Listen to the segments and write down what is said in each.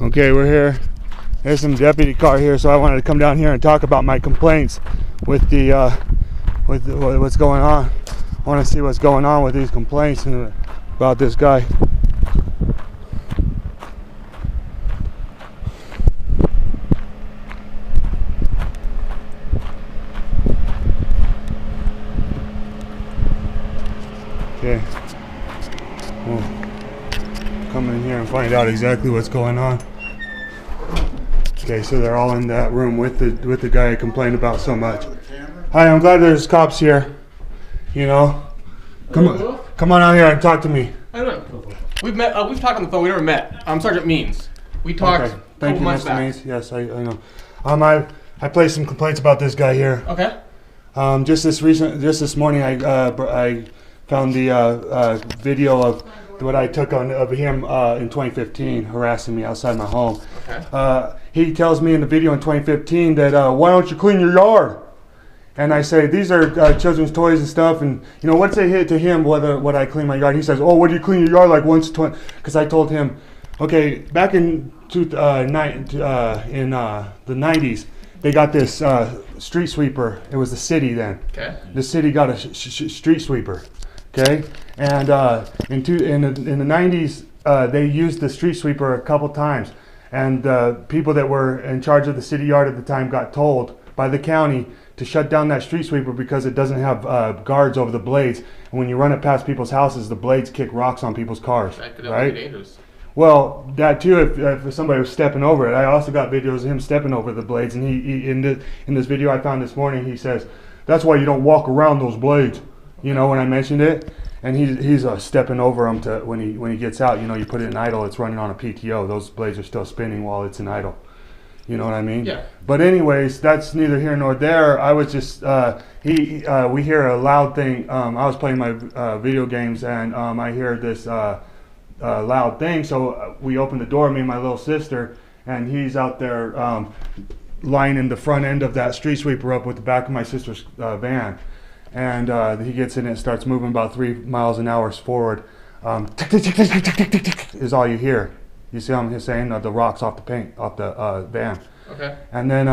Okay, we're here. There's some deputy car here, so I wanted to come down here and talk about my complaints with the what's going on. I want to see what's going on with these complaints and about this guy. Okay, we'll come in here and find out exactly what's going on. Okay, so they're all in that room with the guy I complained about so much. Hi, I'm glad there's cops here. You know, come on out here and talk to me. I don't know. We've met. We've talked on the phone. We never met. I'm Sergeant Means. We talked. Okay. Thank you, Mr. Means. Yes, I know. I placed some complaints about this guy here. Okay. Just this morning, I found the video of what I took of him in 2015 harassing me outside my home. Okay. He tells me in the video in 2015 that why don't you clean your yard? And I say these are children's toys and stuff, and you know what's it hit to him what I clean my yard? He says, oh, what do you clean your yard like once? Because I told him, okay, back in the 90s, they got this street sweeper. It was the city then. Okay. The city got a street sweeper. Okay, and in the 90s, they used the street sweeper a couple times, and people that were in charge of the city yard at the time got told by the county to shut down that street sweeper because it doesn't have guards over the blades, and when you run it past people's houses, the blades kick rocks on people's cars. That could right? be dangerous. Well, that too, if somebody was stepping over it. I also got videos of him stepping over the blades, and he in this video I found this morning, he says, that's why you don't walk around those blades. You know, when I mentioned it, and he's stepping over them to when he gets out. You know, you put it in idle, it's running on a PTO. Those blades are still spinning while it's in idle. You know what I mean? Yeah. But anyways, that's neither here nor there. I was just we hear a loud thing. I was playing my video games, and I hear this loud thing. So we open the door, me and my little sister, and he's out there lining the front end of that street sweeper up with the back of my sister's van. And he gets in it and starts moving about 3 miles an hour forward. Tick, tick, tick, tick, tick, tick, tick, tick, is all you hear. You see what I'm saying? The rocks off the paint, off the van. Okay. And then,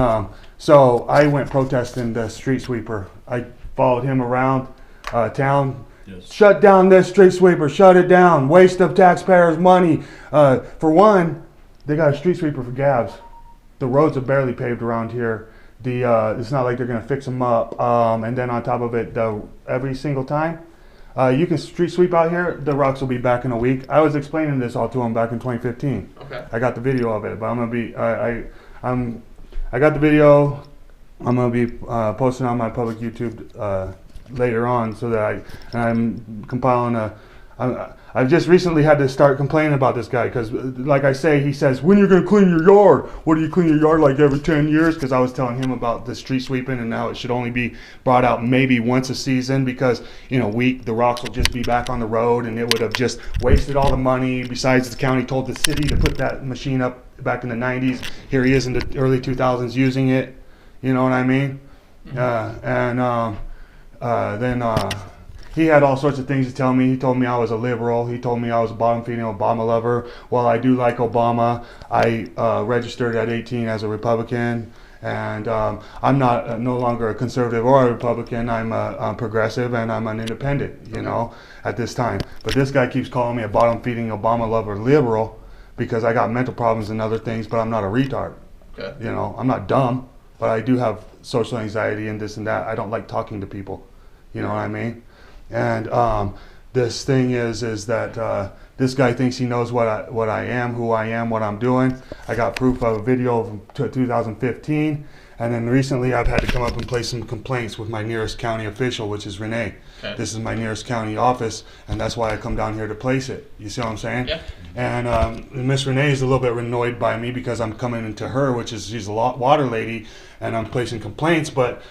so I went protesting the street sweeper. I followed him around town. Yes. Shut down this street sweeper. Shut it down. Waste of taxpayers' money. For one, they got a street sweeper for Gabs. The roads are barely paved around here. It's not like they're going to fix them up. And then on top of it, every single time you can street sweep out here, the rocks will be back in a week. I was explaining this all to him back in 2015. Okay. I got the video of it, but I'm going to be, I got the video. I'm going to be posting on my public YouTube later on so that I'm compiling I've just recently had to start complaining about this guy because, like I say, he says, when you're going to clean your yard? What do you clean your yard like every 10 years? Because I was telling him about the street sweeping and now it should only be brought out maybe once a season because in a week the rocks will just be back on the road and it would have just wasted all the money. Besides, the county told the city to put that machine up back in the 90s. Here he is in the early 2000s using it. You know what I mean? Mm-hmm. Then he had all sorts of things to tell me. He told me I was a liberal. He told me I was a bottom-feeding Obama lover. While I do like Obama, I registered at 18 as a Republican, and I'm not no longer a conservative or a Republican. I'm a progressive, and I'm an independent, you know, at this time. But this guy keeps calling me a bottom-feeding Obama lover liberal because I got mental problems and other things, but I'm not a retard. Okay. You know, I'm not dumb, but I do have social anxiety and this and that. I don't like talking to people. You know what I mean? And this thing is that this guy thinks he knows what I am, who I am, what I'm doing. I got proof of a video of 2015, and then recently I've had to come up and place some complaints with my nearest county official, which is Renee. Okay. This is my nearest county office, and that's why I come down here to place it. You see what I'm saying? Yeah. And Miss Renee is a little bit annoyed by me because I'm coming into her, which is she's a water lady, and I'm placing complaints, but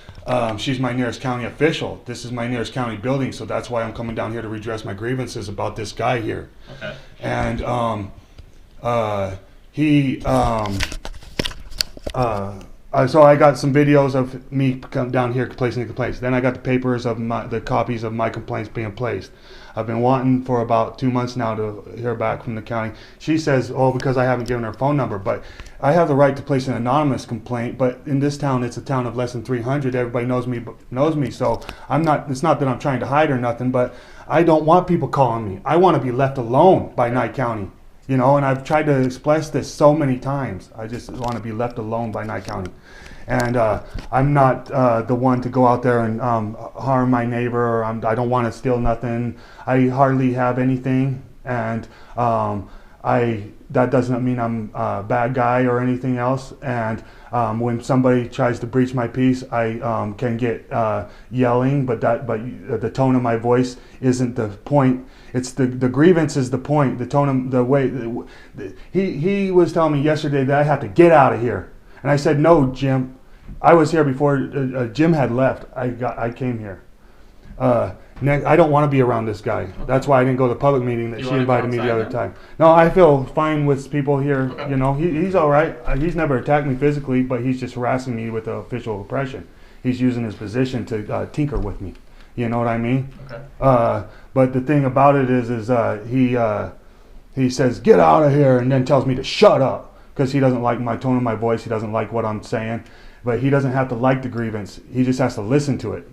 she's my nearest county official. This is my nearest county building, so that's why I'm coming down here to redress my grievances about this guy here. Okay. And So I got some videos of me come down here placing the complaints. Then I got the papers of the copies of my complaints being placed. I've been wanting for about 2 months now to hear back from the county. She says, oh, because I haven't given her phone number, but I have the right to place an anonymous complaint. But in this town, it's a town of less than 300. Everybody knows me, so I'm not. It's not that I'm trying to hide or nothing, but I don't want people calling me. I want to be left alone by Nye County. You know, and I've tried to express this so many times. I just want to be left alone by Nye County. And I'm not the one to go out there and harm my neighbor. I don't want to steal nothing. I hardly have anything. And that doesn't mean I'm a bad guy or anything else. And when somebody tries to breach my peace, I can get yelling, but the tone of my voice isn't the point. It's the grievance is the point. The tone of the way. He was telling me yesterday that I have to get out of here, and I said, no, Jim. I was here before Jim had left. I came here. I don't want to be around this guy. That's why I didn't go to the public meeting that she invited me the other time. No, I feel fine with people here. Okay. You know, he's all right. He's never attacked me physically, but he's just harassing me with official oppression. He's using his position to tinker with me. You know what I mean? Okay. But the thing about it is he says, get out of here, and then tells me to shut up because he doesn't like my tone of my voice. He doesn't like what I'm saying. But he doesn't have to like the grievance. He just has to listen to it.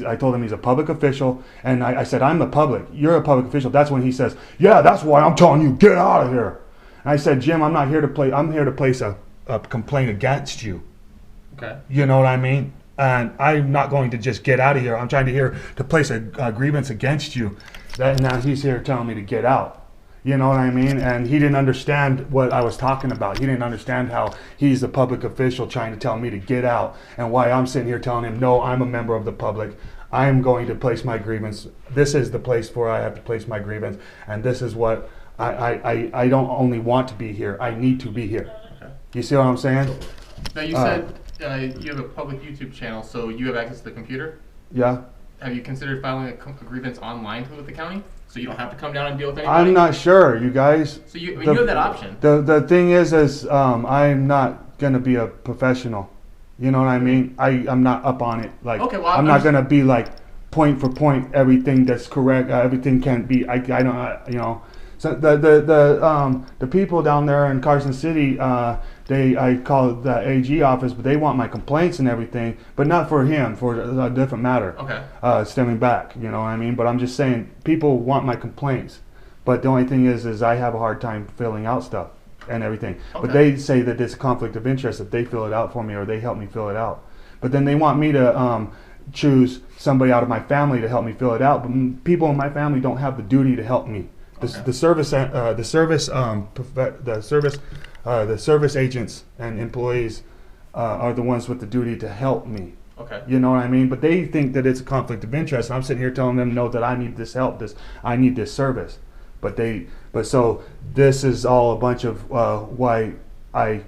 I told him he's a public official, and I said, I'm the public. You're a public official. That's when he says, yeah, that's why I'm telling you, get out of here. And I said, Jim, I'm not here to play. I'm here to place a complaint against you. Okay. You know what I mean? And I'm not going to just get out of here. I'm trying to place a grievance against you. Now he's here telling me to get out. You know what I mean? And he didn't understand what I was talking about. He didn't understand how he's a public official trying to tell me to get out, and why I'm sitting here telling him, no, I'm a member of the public. I'm going to place my grievance. This is the place where I have to place my grievance, and this is what I don't only want to be here. I need to be here. Okay. You see what I'm saying? Now you said you have a public YouTube channel, so you have access to the computer. Yeah. Have you considered filing a grievance online with the county, so you don't have to come down and deal with anybody? I'm not sure, you guys. So you have that option. The thing is I'm not gonna be a professional. You know what I mean? I'm not up on it. Like, okay, well, I'm not gonna be like point for point everything that's correct. Everything can't be. I don't. You know. So the people down there in Carson City, I call it the AG office, but they want my complaints and everything, but not for him, for a different matter. Okay. Stemming back, you know what I mean? But I'm just saying, people want my complaints, but the only thing is I have a hard time filling out stuff and everything. Okay. But they say that it's a conflict of interest if they fill it out for me or they help me fill it out. But then they want me to choose somebody out of my family to help me fill it out. But people in my family don't have the duty to help me. The service agents and employees are the ones with the duty to help me. Okay. You know what I mean? But they think that it's a conflict of interest. And I'm sitting here telling them, no, that I need this help. I need this service. But so this is all a bunch of why I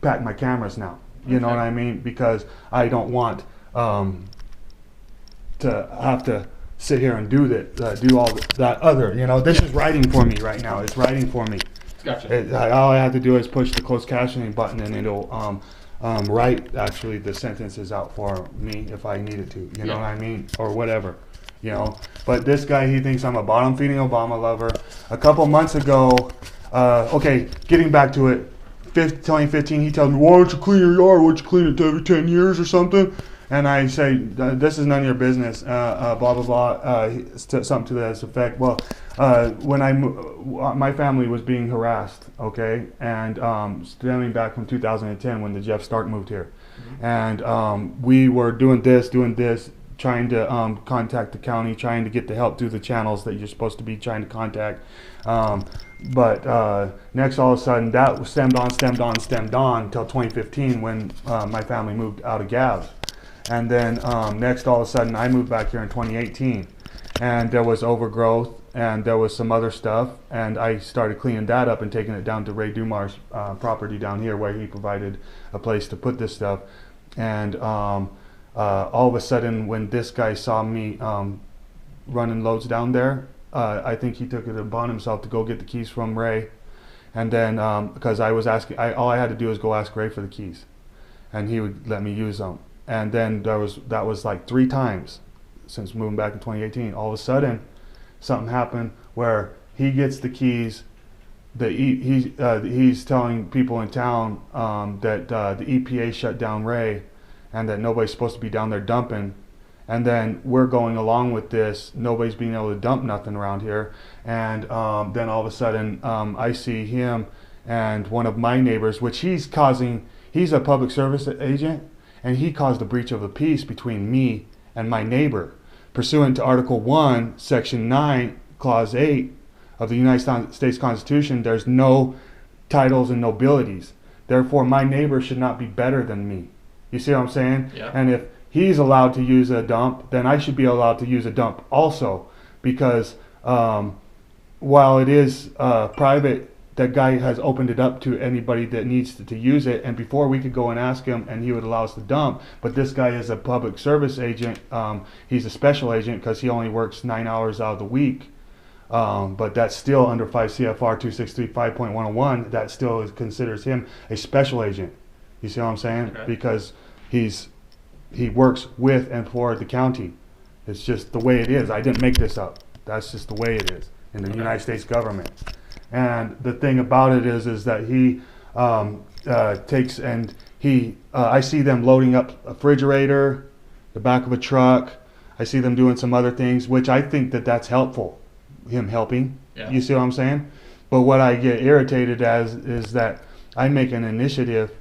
pack my cameras now. You know what I mean? Because I don't want to have to sit here and do all that other. You know, this is writing for me right now. It's writing for me. Gotcha. All I have to do is push the closed captioning button, and it'll write actually the sentences out for me if I needed to. You know what I mean, or whatever. You know. But this guy, he thinks I'm a bottom-feeding Obama lover. A couple months ago, getting back to it, 2015, he tells me, why don't you clean your yard? Why don't you clean it every 10 years or something? And I say, this is none of your business, blah, blah, blah, something to that effect. Well, when my family was being harassed, okay, and stemming back from 2010 when the Jeff Stark moved here. Mm-hmm. And we were doing this, trying to contact the county, trying to get the help through the channels that you're supposed to be trying to contact. But next, all of a sudden, that stemmed on until 2015 when my family moved out of Gavs. And then next, all of a sudden, I moved back here in 2018. And there was overgrowth and there was some other stuff. And I started cleaning that up and taking it down to Ray Dumar's property down here where he provided a place to put this stuff. And all of a sudden, when this guy saw me running loads down there, I think he took it upon himself to go get the keys from Ray. And then, because I was asking, all I had to do was go ask Ray for the keys. and he would let me use them. And then that was like 3 times since moving back in 2018. All of a sudden, something happened where he gets the keys. He's telling people in town that the EPA shut down Ray, and that nobody's supposed to be down there dumping. And then we're going along with this. Nobody's being able to dump nothing around here. And then all of a sudden, I see him and one of my neighbors, which he's a public service agent, and he caused a breach of the peace between me and my neighbor. Pursuant to Article 1, Section 9, Clause 8 of the United States Constitution, there's no titles and nobilities. Therefore, my neighbor should not be better than me. You see what I'm saying? Yeah. And if he's allowed to use a dump, then I should be allowed to use a dump also, because while it is private, that guy has opened it up to anybody that needs to use it. And before, we could go and ask him and he would allow us to dump, but this guy is a public service agent. He's a special agent because he only works 9 hours out of the week. But that's still under 5 CFR 263.5.101. That still considers him a special agent. You see what I'm saying? Okay. Because he works with and for the county. It's just the way it is. I didn't make this up. That's just the way it is in the United States government. And the thing about it is that he takes and I see them loading up a refrigerator, the back of a truck. I see them doing some other things, which I think that's helpful. Him helping. Yeah. You see what I'm saying? But what I get irritated as is that I make an initiative,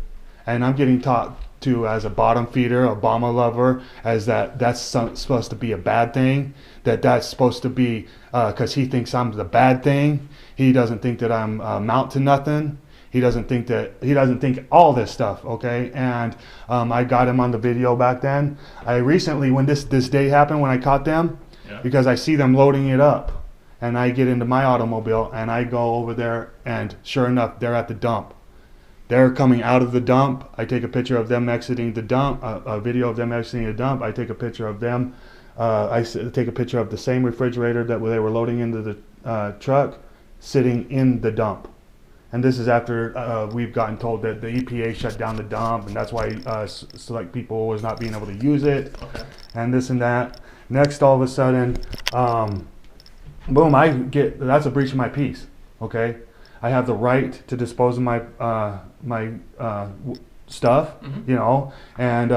and I'm getting taught to as a bottom feeder, Obama lover, as that's supposed to be a bad thing. That's supposed to be because he thinks I'm the bad thing. He doesn't think that I'm amount to nothing. He doesn't think all this stuff. Okay, and I got him on the video back then. I recently, when this day happened, when I caught them, because I see them loading it up. And I get into my automobile and I go over there, and sure enough, they're at the dump. They're coming out of the dump. I take a picture of them exiting the dump, a video of them exiting the dump. I take a picture of them. Take a picture of the same refrigerator that they were loading into the truck, sitting in the dump. And this is after we've gotten told that the EPA shut down the dump, and that's why select people was not being able to use it, and this and that. Next, all of a sudden, boom, that's a breach of my peace. Okay, I have the right to dispose of my stuff, you know, and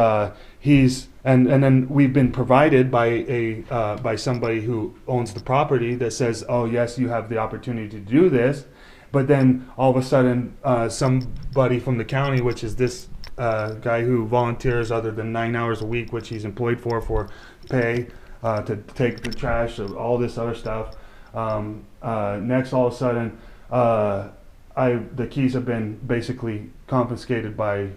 and then we've been provided by somebody who owns the property that says, oh yes, you have the opportunity to do this. But then all of a sudden, somebody from the county, which is this guy who volunteers other than 9 hours a week, which he's employed for pay, to take the trash, all this other stuff. Next, all of a sudden, the keys have been basically confiscated by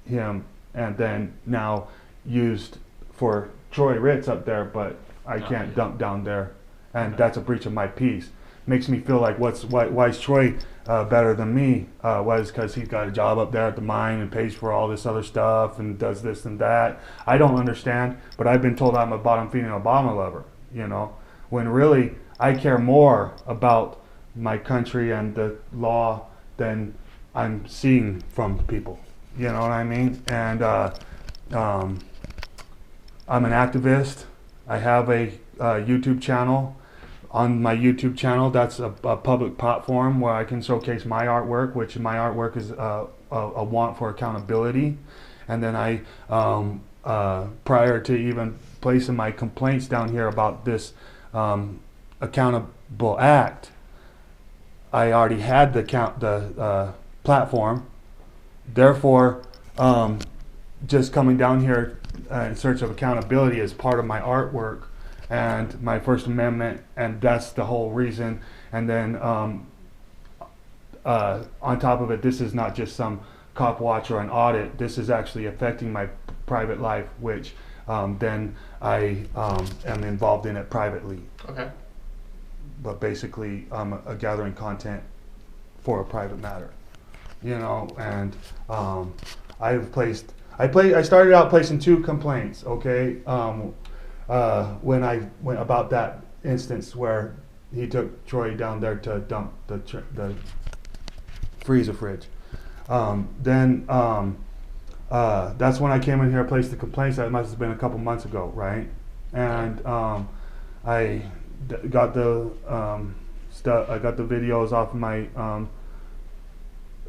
him, and then now used for Troy Ritz up there, but I can't dump down there, and that's a breach of my peace. Makes me feel like why is Troy better than me? Was because he's got a job up there at the mine and pays for all this other stuff and does this and that. I don't understand, but I've been told I'm a bottom feeding Obama lover, you know, when really I care more about my country and the law than I'm seeing from people. You know what I mean? And I'm an activist. I have a YouTube channel. On my YouTube channel, that's a public platform where I can showcase my artwork, which my artwork is a want for accountability. And then I, prior to even placing my complaints down here about this accountable act, I already had the platform. Therefore, just coming down here in search of accountability is part of my artwork and my First Amendment, and that's the whole reason. And then on top of it, this is not just some cop watch or an audit. This is actually affecting my private life, which then I am involved in it privately. Okay. But basically, I'm gathering content for a private matter, you know. And I started out placing 2 complaints. Okay. When I went about that instance where he took Troy down there to dump the freezer fridge. Then that's when I came in here, placed the complaints. That must have been a couple months ago, right? And I got the stuff. I got the videos off of my